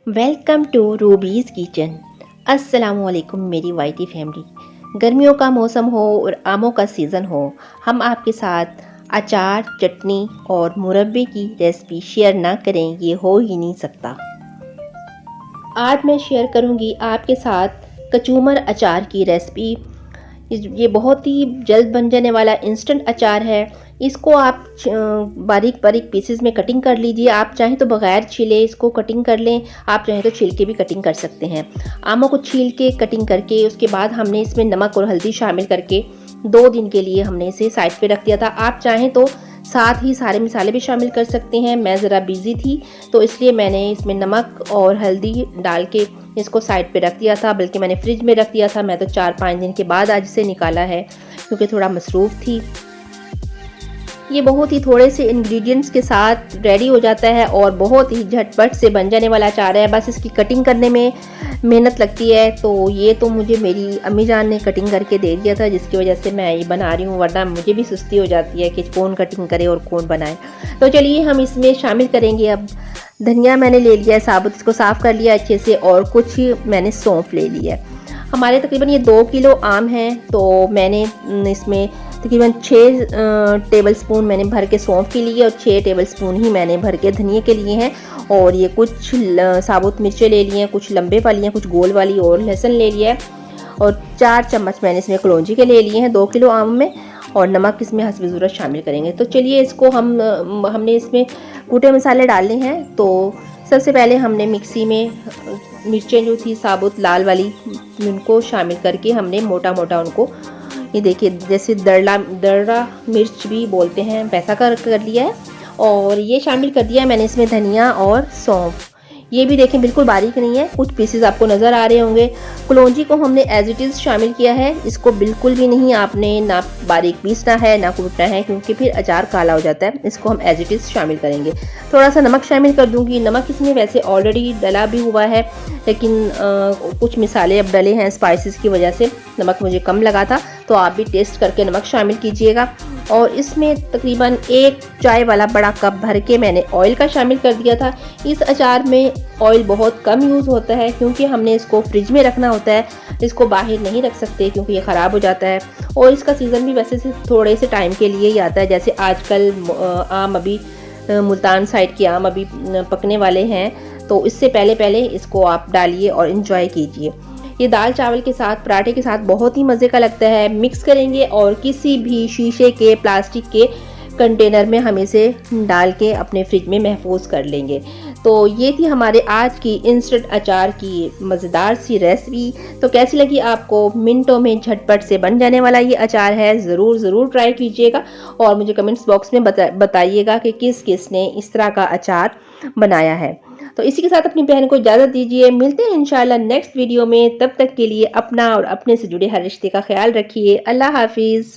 Welcome to rubies kitchen. अस्सलाम वालेकुम मेरी वाइटी फैमिली। गर्मियों का मौसम हो और आमों का सीज़न हो, हम आपके साथ अचार, चटनी और मुरब्बे की रेसिपी शेयर ना करें ये हो ही नहीं सकता। आज मैं शेयर करूंगी आपके साथ कचूमर अचार की रेसिपी। ये बहुत ही जल्द बन जाने वाला इंस्टेंट अचार है। इसको आप बारीक बारीक पीसेस में कटिंग कर लीजिए। आप चाहें तो बगैर छीले इसको कटिंग कर लें, आप चाहें तो छील के भी कटिंग कर सकते हैं। आमों को छील के कटिंग करके उसके बाद हमने इसमें नमक और हल्दी शामिल करके 2 दिन के लिए हमने इसे साइड पे रख दिया था। आप चाहें तो साथ ही सारे मसाले भी शामिल कर सकते हैं। मैं ज़रा बिज़ी थी तो इसलिए मैंने इसमें नमक और हल्दी डाल के इसको साइड पे रख दिया था, बल्कि मैंने फ्रिज में रख दिया था। मैं तो 4-5 दिन के बाद आज इसे निकाला है क्योंकि थोड़ा मसरूफ़ थी। ये बहुत ही थोड़े से इंग्रेडिएंट्स के साथ रेडी हो जाता है और बहुत ही झटपट से बन जाने वाला अचार है। बस इसकी कटिंग करने में मेहनत लगती है, तो ये तो मुझे मेरी अम्मी जान ने कटिंग करके दे दिया था, जिसकी वजह से मैं ये बना रही हूँ, वरना मुझे भी सुस्ती हो जाती है कि कौन कटिंग करे और कौन बनाए। तो चलिए हम इसमें शामिल करेंगे। अब धनिया मैंने ले लिया है साबुत, इसको साफ़ कर लिया अच्छे से, और कुछ मैंने सौंफ ले लिया है। हमारे तकरीबन ये 2 किलो आम हैं, तो मैंने इसमें तकरीबन 6 टेबल स्पून मैंने भर के सौंफ के लिए और 6 टेबल स्पून ही मैंने भर के धनिए के लिए हैं। और ये कुछ साबुत मिर्चें ले ली हैं, कुछ लंबे वाली हैं, कुछ गोल वाली, और लहसुन ले लिया है। और 4 चम्मच मैंने इसमें कलौंजी के ले लिए हैं 2 किलो आम में। और नमक इसमें हस्ब ज़रूरत शामिल करेंगे। तो चलिए इसको हमने इसमें कूटे मसाले डालने हैं। तो सबसे पहले हमने मिक्सी में मिर्चें जो थी साबुत लाल वाली, उनको शामिल करके हमने मोटा मोटा उनको, ये देखिए जैसे दरड़ा मिर्च भी बोलते हैं, वैसा कर लिया है। और ये शामिल कर दिया है मैंने इसमें धनिया और सौंफ। ये भी देखें बिल्कुल बारीक नहीं है, कुछ पीसेस आपको नज़र आ रहे होंगे। कलौंजी को हमने एज इट इज़ शामिल किया है, इसको बिल्कुल भी नहीं आपने ना बारीक पीसना है ना कूटना है, क्योंकि फिर अचार काला हो जाता है। इसको हम एज इट इज़ शामिल करेंगे। थोड़ा सा नमक शामिल कर दूंगी। नमक इसमें वैसे ऑलरेडी डला भी हुआ है, लेकिन कुछ मिसाले अब डले हैं स्पाइसेस की वजह से, नमक मुझे कम लगा था, तो आप भी टेस्ट करके नमक शामिल कीजिएगा। और इसमें तकरीबन 1 चाय वाला बड़ा कप भर के मैंने ऑयल का शामिल कर दिया था। इस अचार में ऑयल बहुत कम यूज़ होता है, क्योंकि हमने इसको फ्रिज में रखना होता है, इसको बाहर नहीं रख सकते क्योंकि ये ख़राब हो जाता है। और इसका सीज़न भी वैसे से थोड़े से टाइम के लिए ही आता है। जैसे आजकल आम अभी मुल्तान साइड के आम अभी पकने वाले हैं, तो इससे पहले पहले इसको आप डालिए और इन्जॉय कीजिए। ये दाल चावल के साथ, पराठे के साथ बहुत ही मज़े का लगता है। मिक्स करेंगे और किसी भी शीशे के, प्लास्टिक के कंटेनर में हम इसे डाल के अपने फ्रिज में महफूज कर लेंगे। तो ये थी हमारे आज की इंस्टेंट अचार की मज़ेदार सी रेसिपी। तो कैसी लगी आपको? मिनटों में झटपट से बन जाने वाला ये अचार है। ज़रूर ट्राई कीजिएगा और मुझे कमेंट्स बॉक्स में बताइएगा कि किस किस ने इस तरह का अचार बनाया है। तो इसी के साथ अपनी बहन को इजाज़त दीजिए। मिलते हैं इंशाल्लाह नेक्स्ट वीडियो में। तब तक के लिए अपना और अपने से जुड़े हर रिश्ते का ख्याल रखिए। अल्लाह हाफिज़।